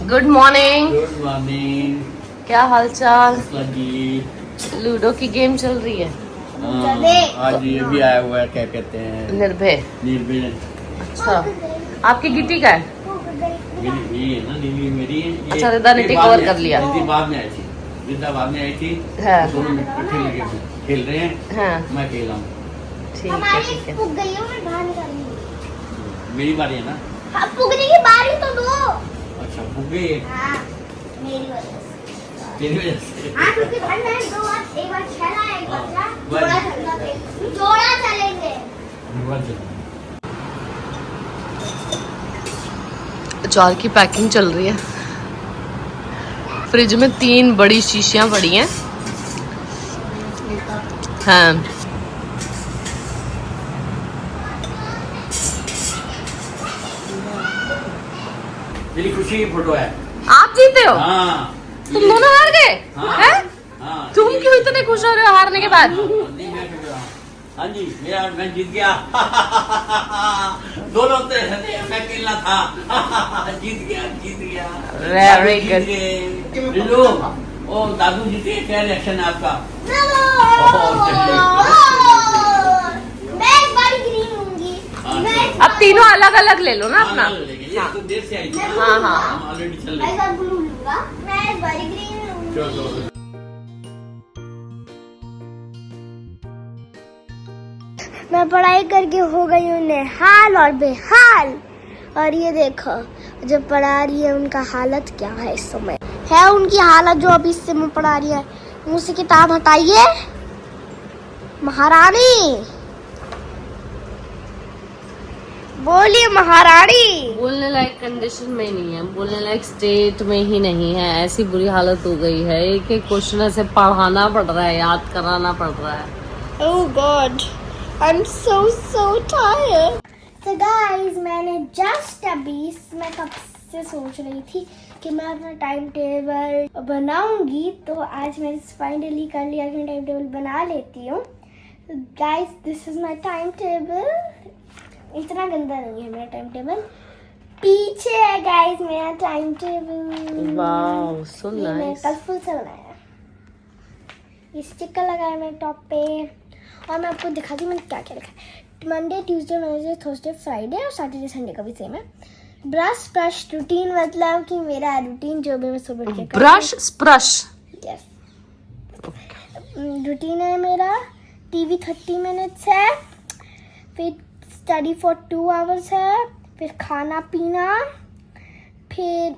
Good morning. Good morning. क्या हाल चाल? लगी लूडो की गेम चल रही है। आज ये भी आया हुआ है, क्या कहते हैं, निर्भय। निर्भय। अच्छा, आपकी गिट्टी का है? ये है ना, नीली मेरी है। अच्छा, रिदा ने टेक ओवर कर लिया। रिदा बाद में आई थी, रिदा बाद में आई थी। हाँ। दोनों इकट्ठे लगे खेल रहे हैं। हाँ, मैं खेल रहा हूँ। ठीक है ठीक है। मेरी बारी है ना। हाँ, पुगने की बारी तो दो। अच्छा, भूख गई है हाँ, मेरी वजह से। तेरी वजह से। हाँ, क्योंकि भाई मैं दो बार, एक बार खेला, एक बार हाँ, जोड़ा चलेंगे। अचार की पैकिंग चल रही है। फ्रिज में 3 बड़ी शीशियां पड़ी हैं। हाँ, मेरी खुशी की फोटो है। आप जीते हो? हाँ, तुम दोनों हार गए हाँ, हैं? हाँ, तुम क्यों इतने खुश हो रहे हो हारने के बाद? नहीं, मैं खुश रहा हूँ। हाँ जी, मैं जीत गया। दोनों थे, मैं खेलना था। जीत गया। Very दादू good. जीत गए। बिल्लू, ओ दादू जीते, क्या रिएक्शन है आपका? मैं एक बार ग्रीन लूंगी। अब तीनों अलग अलग ले लो ना अपना। हाँ, तो देर से आई थी। हाँ, हाँ। हम ऑलरेडी चल मैं रहे एक बार ब्लू लूंगा। मैं एक बार ग्रीन लूंगी। चलो। मैं पढ़ाई करके हो गई हूँ निहाल और बेहाल। और ये देखो, जो पढ़ा रही है उनका हालत क्या है इस समय। है उनकी हालत जो अभी इससे मैं पढ़ा रही है। मुझसे किताब हटाइए महारानी, बोलिए महारानी। बोलने लायक कंडीशन में ही नहीं है, बोलने लायक स्टेट में ही नहीं है। ऐसी बुरी हालत हो गई है, एक एक क्वेश्चन से पढ़ाना पड़ रहा है, याद कराना पड़ रहा है। Oh God, I'm so tired. So guys, मैंने just अभी, मैं कब से सोच रही थी कि मैं अपना टाइम टेबल बनाऊंगी, तो आज मैंने फाइनली कर लिया कि मैं टाइम टेबल बना लेती हूँ। Guys, this is my time table. इतना गंदा नहीं है मेरा टाइम टेबल। पीछे है गाइस मेरा टाइम टेबल। वाओ, सो ये मैंने नाइस। कलरफुल से बनाया। ये स्टिकर लगाया मैंने टॉप पे, और मैं आपको दिखाती हूँ मैंने क्या क्या लिखा है। Monday, Tuesday, Wednesday, Thursday, Friday और सैटरडे संडे का भी सेम है। ब्रश रूटीन, मतलब कि मेरा रूटीन जो भी मैं सुबह के ब्रश स्प्रश। यस, रूटीन है मेरा। टीवी 30 मिनट्स है, फिर स्टडी फॉर 2 आवर्स है, फिर खाना पीना, फिर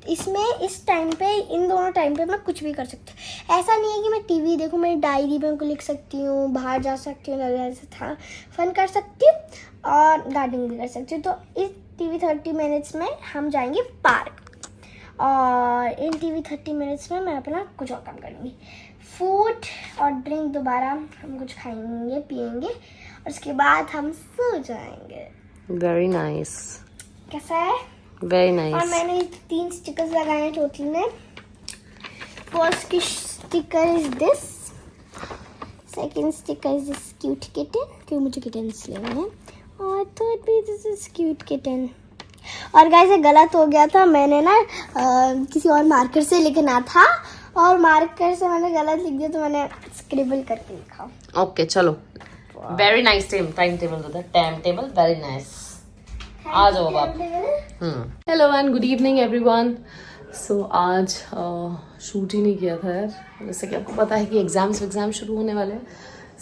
इसमें इस टाइम पे, इन दोनों टाइम पे मैं कुछ भी कर सकती हूँ। ऐसा नहीं है कि मैं टीवी देखूँ, मेरी डायरी में उनको लिख सकती हूँ, बाहर जा सकती हूँ, ऐसे था फन कर सकती हूँ और गार्डनिंग भी कर सकती हूँ। तो इस टीवी 30 मिनट्स में हम जाएंगे पार्क, और इन टीवी 30 मिनट्स में मैं अपना कुछ और काम करूँगी। फूड और ड्रिंक दोबारा हम कुछ खाएंगे पिएंगे, और उसके बाद हम सो जाएंगे। वेरी नाइस, कैसा है? वेरी और नाइस। मैंने 3 स्टिकर्स लगाए हैं टोटल में। फर्स्ट की sticker is this, second sticker is this cute kitten, क्योंकि मुझे किटन्स लेने हैं, और थर्ड भी दिस इज क्यूट किटन। और गाइस ये गलत हो गया था, मैंने ना किसी और मार्कर से लिखना था, और मार्कर से मैंने गलत लिख दिया, तो मैंने स्क्रिबल करके लिखा। ओके, चलो। Very nice time table very nice. आ जाओ आप। Hello and good evening everyone. So आज शूट ही नहीं किया था यार, जैसे कि आपको पता है कि एग्जाम शुरू होने वाले हैं।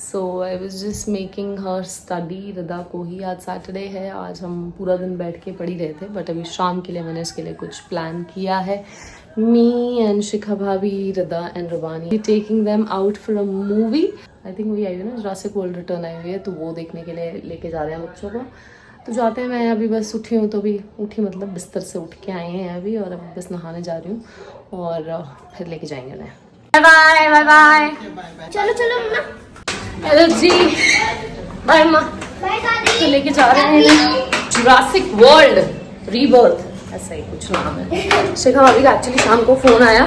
So I was just making her study. Rida को ही आज सैटरडे है, आज हम पूरा दिन बैठ के पढ़ ही रहे थे, बट अभी शाम के लिए मैंने इसके लिए कुछ प्लान किया है। मी एंड शिखा भाभी, Rida and Rabani taking them out for a movie. I think वही आई हुई ना, जुरासिक वर्ल्ड रिटर्न आई हुई है, तो वो देखने के लिए लेके जा रहे हैं बच्चों को। तो जाते हैं। मैं अभी बस उठी हूँ, तो भी उठी मतलब बिस्तर से उठ के आए हैं अभी, और अब बस नहाने जा रही हूँ और फिर लेके जाएंगे उन्हें। Bye bye bye bye. चलो मम्मा। हेलो जी, बाय माँ। बाय दादी। तो लेके जा रहे हैं जुरासिक वर्ल्ड रीबर्थ, ऐसा ही कुछ नाम है। शिखा भाभी का एक्चुअली शाम को फ़ोन आया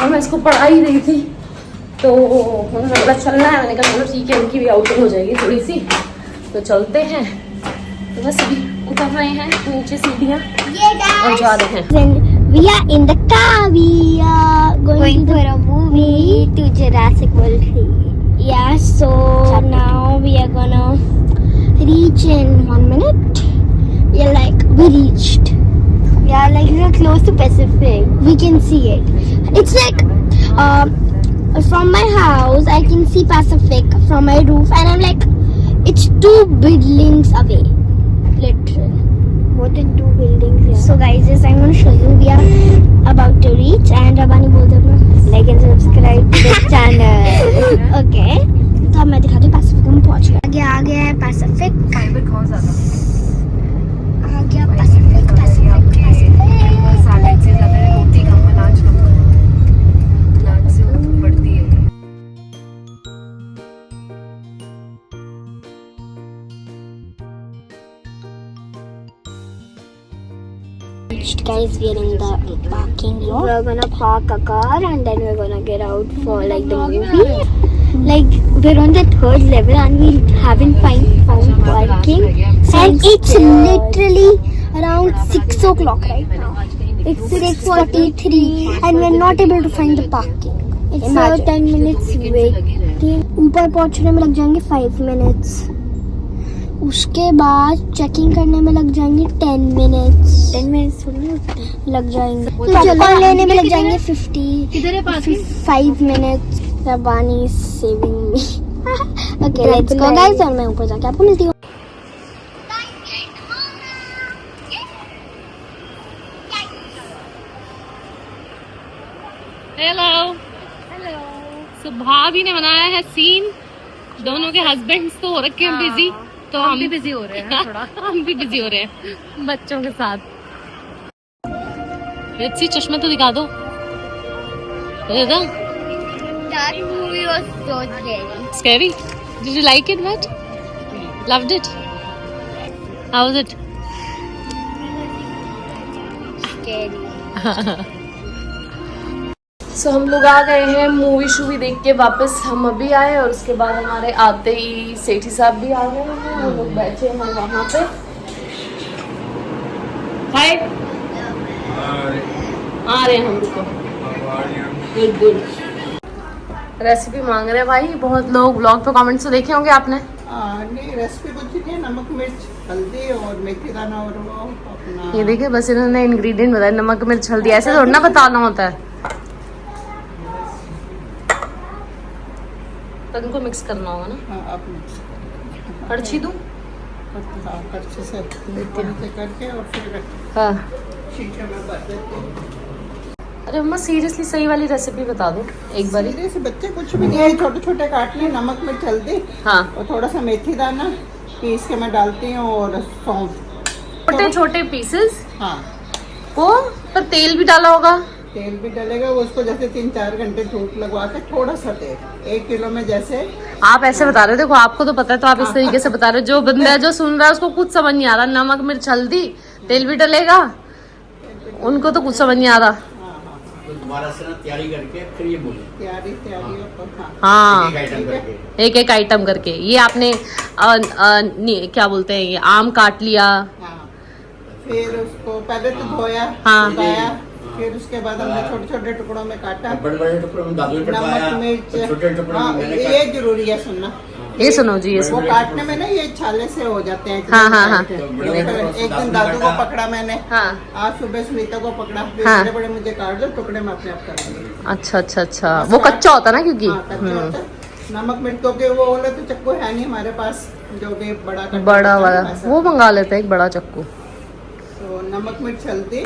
और मैं इसको पढ़ा ही रही थी, तो उन्होंने बोला चलना है। मैंने कहा चलो ठीक है, उनकी भी आउटिंग हो जाएगी थोड़ी सी, तो चलते हैं। तो बस अभी उतर रहे हैं नीचे सीढ़ियाँ और जा रहे हैं। We are in the car. We are going for a movie to Jurassic World 3. Yeah, so now we are gonna reach in 1 minute. We reached. Yeah, like we are close to Pacific. We can see it. It's like from my house I can see Pacific from my roof, and I'm like, it's 2 buildings away. Literally. More than 2 buildings, yeah. So guys, yes, I'm going to show you. We are about to reach, and Rabani बोलते हैं like and subscribe to the channel. Okay. तो अब मैं दिखाती हूँ Pacific में पहुँच गया। आ गया है पैसिफिक। फाइबर कौन ज्यादा आ गया पैसिफिक। सैलेड से ज्यादा रोटी कम, अनाज कम, अनाज से बढ़ती है। Guys, we are in the parking lot. We're gonna park a car and then we're gonna get out for like the movie. Like we're on the 3rd level and we haven't found parking. And it's literally around 6 o'clock right now. It's 6:43 and we're not able to find the parking. It's 10 minutes waiting. ऊपर पहुंचने में लग जाएंगे 5 minutes. उसके बाद checking करने में लग जाएंगे 10 मिनट्स। 10 मिनट्स लग जाएंगे। पॉपकॉर्न लेने में लग जाएंगे 5 minutes. Rabbani saving me. Okay, let's go guys, और मैं ऊपर जाके आपको मिलती हूँ। हेलो। सो भाभी ने बनाया है सीन। दोनों के हस्बैंड्स तो हो रखे हैं बिजी, तो हम भी बिजी हो रहे हैं थोड़ा। हम भी बिजी हो रहे हैं बच्चों के साथ। रित्सी, चश्मा तो दिखा दो। That movie was so scary. Scary? Did you like it, Matt? Loved it? How was it? Scary. सो हम लोग आ गए हैं मूवी शूवी देख के वापस। हम अभी आए और उसके बाद हमारे आते ही सेठी साहब भी आ गए हैं। हम लोग बैठे हैं वहाँ पे। हाय, आ रहे हैं हम रुको। Good good. रेसिपी मांग रहे हैं भाई बहुत लोग। ब्लॉग पे कमेंट्स तो देखे होंगे आपने। नहीं, रेसिपी कुछ नहीं है। नमक, मिर्च, हल्दी और मेथी दाना और वो अपना। ये देखिए, बस इन्होंने इंग्रेडिएंट बताया, नमक मिर्च हल्दी। ऐसे थोड़ा ना बताना होता है, तो इनको मिक्स करना होगा ना। हाँ, आप मिक्स कड़छी दूं? कड़छी से करके और फिर हाँ। शीशे में भर देते हैं। अरे मम्मा, सीरियसली सही वाली रेसिपी बता दो एक बार। सीरियस बच्चे कुछ भी नहीं है, छोटे छोटे काटने, नमक मिर्च हल्दी, हाँ, और थोड़ा सा मेथी दाना पीस के मैं डालती हूँ और सौंफ। छोटे छोटे पीसेस। हाँ, वो पर तेल भी डाला होगा। तेल भी डलेगा। उसको जैसे 3-4 घंटे धूप लगवा के थोड़ा सा तेल 1 किलो में। जैसे आप ऐसे बता रहे हो, देखो आपको तो पता है, तो आप इस तरीके से बता रहे हो। जो बंदा है, जो सुन रहा है, उसको कुछ समझ नहीं आ रहा। नमक मिर्च हल्दी, तेल भी डलेगा, उनको तो कुछ समझ नहीं आ रहा। तो दोबारा से ना तैयारी करके फिर ये बोलो। तैयारी हाँ, एक एक आइटम करके। ये आपने क्या बोलते हैं, ये आम काट लिया। फिर उसको पहले तो धोया, हाँ, फिर उसके बाद हमने छोटे छोटे टुकड़ों में काटा। बड़े टुकड़ों में दादू नमक मिर्च, छोटे टुकड़ों हाँ, में ये जरूरी है सुनना। ये सुनो जी, ये वो सुनो। काटने में ना ये छाले से हो जाते हैं। हाँ, हाँ, हाँ। एक दिन दादू को पकड़ा मैंने, हाँ, आज सुबह सुनीता को पकड़ा। हाँ। बड़े बड़े मुझे काट दो टुकड़े में अपने आप कर दूंगी। अच्छा अच्छा अच्छा। वो कच्चा होता ना, क्योंकि हाँ, कच्चा होता है। नमक मिर्च क्योंकि वो वाला तो चक्कू है नहीं हमारे पास, जो भी बड़ा कट्टा बड़ा होता है वाला ना, वैसा। वो मंगा लेते हैं, एक बड़ा चक्कू। तो नमक मिर्च हल्दी,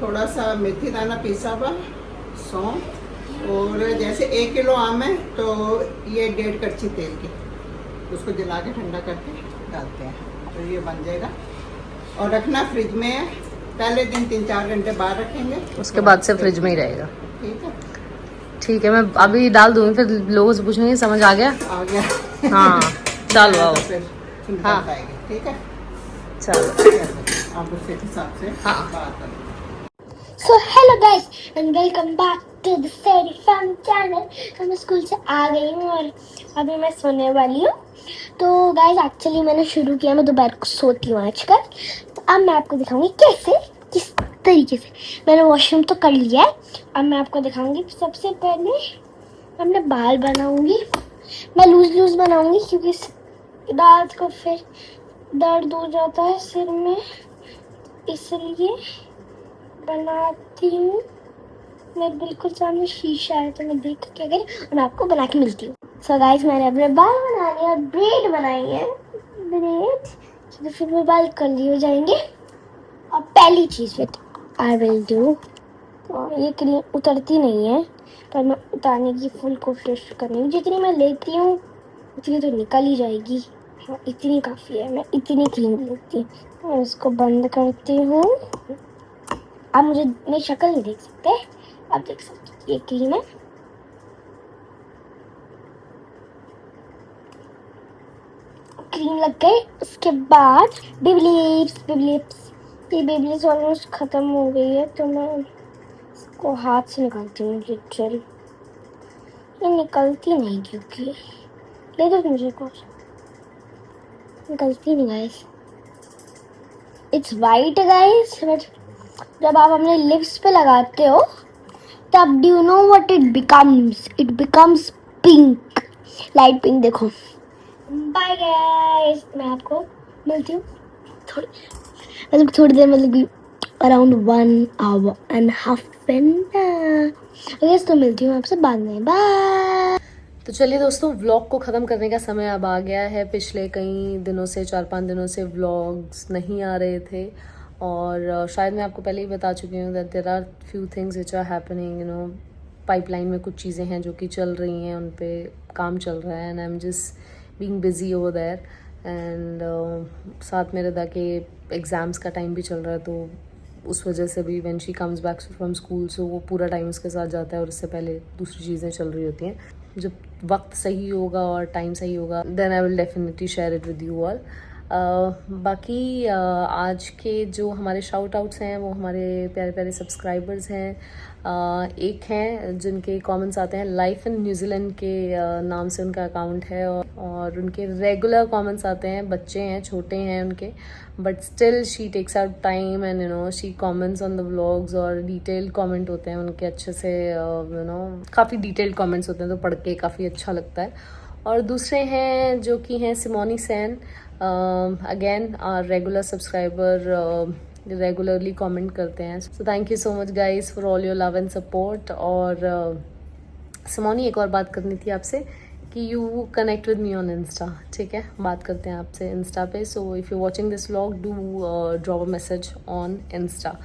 थोड़ा सा मेथी दाना पीसा हुआ, सौंफ, और जैसे 1 किलो आम है तो ये 1.5 कड़छी तेल की, उसको जला के ठंडा करके डालते हैं, तो ये बन जाएगा। और रखना फ्रिज में, पहले दिन 3-4 घंटे बाहर रखेंगे, उसके बाद से फ्रिज में ही रहेगा। ठीक है, ठीक है, मैं अभी डाल दूंगी, फिर लोगों से पूछेंगे। समझ आ गया? आ गया। हाँ, डालो आओ। तो फिर सुंदर हाँ। आएगी। ठीक है, चलो। आप उसके हिसाब से हाँ। बात करें। So hello guys and welcome back to the Fairy Fam channel। तो मैं स्कूल से आ गई हूँ और अभी मैं सोने वाली हूँ। तो गाइस एक्चुअली मैंने शुरू किया, मैं दोपहर को सोती हूँ आजकल। तो अब मैं आपको दिखाऊंगी कैसे तरीके से। मैंने वॉशरूम तो कर लिया है, अब मैं आपको दिखाऊंगी। सबसे पहले मैं अपने बाल बनाऊंगी। मैं लूज बनाऊंगी क्योंकि रात को फिर दर्द हो जाता है सिर में, इसलिए बनाती हूँ। मैं बिल्कुल सामने शीशा है तो मैं देख के क्या करें और मैं आपको बना के मिलती हूँ। सो गाइस, मैंने अपने बाल बना लिए और ब्रेड बनाई है। ब्रेड तो फिर मेरे बाल कर्ली हो जाएंगे। और पहली चीज़ फिर आई विल डू, ये क्रीम उतरती नहीं है पर मैं उतारने की फुल कोशिश करनी हूँ। जितनी मैं लेती हूँ उतनी तो निकल ही जाएगी। हाँ, इतनी काफ़ी है, मैं इतनी क्रीम लेती हूँ। मैं इसको बंद करती हूँ। आप मुझे मेरी शक्ल नहीं देख सकते, आप देख सकते ये क्रीम है। क्रीम लग गई। उसके बाद बेबी लिप्स ऑलमोस्ट खत्म हो गई है तो मैं इसको हाथ से निकालती हूँ। लिटरली ये निकलती नहीं क्योंकि ले दो मुझे कुछ, निकलती नहीं guys. It's white guys, but जब आप अपने लिप्स पे लगाते हो तब do you know what it becomes pink, light pink. देखो, बाय गाइस, मैं आपको मिलती हूँ थोड़ी देर, मतलब अराउंड 1 hour and half तो मिलती हूँ आपसे बाद में। बाय। तो चलिए दोस्तों, व्लॉग को ख़त्म करने का समय अब आ गया है। पिछले कई दिनों से 4-5 दिनों से व्लॉग्स नहीं आ रहे थे और शायद मैं आपको पहले ही बता चुकी हूँ that there are few things which are happening, you know. Pipeline में कुछ चीज़ें हैं जो कि चल रही हैं, उन पे काम चल रहा है and I am just being busy over there. And साथ में रदा के एग्ज़ाम्स का टाइम भी चल रहा है तो उस वजह से भी when she comes back from school so वो पूरा टाइम उसके साथ जाता है और उससे पहले दूसरी चीज़ें चल रही होती हैं। जब वक्त सही होगा और टाइम सही होगा then I will definitely share it with you all. बाकी आज के जो हमारे शाउट आउट्स हैं वो हमारे प्यारे प्यारे सब्सक्राइबर्स हैं। एक हैं जिनके कमेंट्स आते हैं, लाइफ इन न्यूजीलैंड के नाम से उनका अकाउंट है और उनके रेगुलर कमेंट्स आते हैं। बच्चे हैं, छोटे हैं उनके, but still she takes out time and you know she comments on the vlogs और डिटेल्ड कमेंट होते हैं उनके अच्छे से, यू नो काफ़ी डिटेल्ड कमेंट्स होते हैं तो पढ़ के काफ़ी अच्छा लगता है। और दूसरे हैं जो कि हैं Simoni Sain, again our regular subscriber, regularly comment करते हैं। So thank you so much guys for all your love and support. और सिमोनी, एक और बात करनी थी आपसे कि you connect with me on Insta, ठीक है? बात करते हैं आपसे इंस्टा पे। So if you watching this vlog do drop a message on Insta,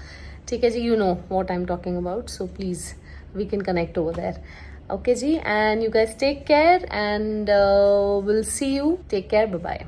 ठीक है जी? You know what I am talking about, so please we can connect over there. Okay ji, and you guys take care and we'll see you. Take care, bye bye.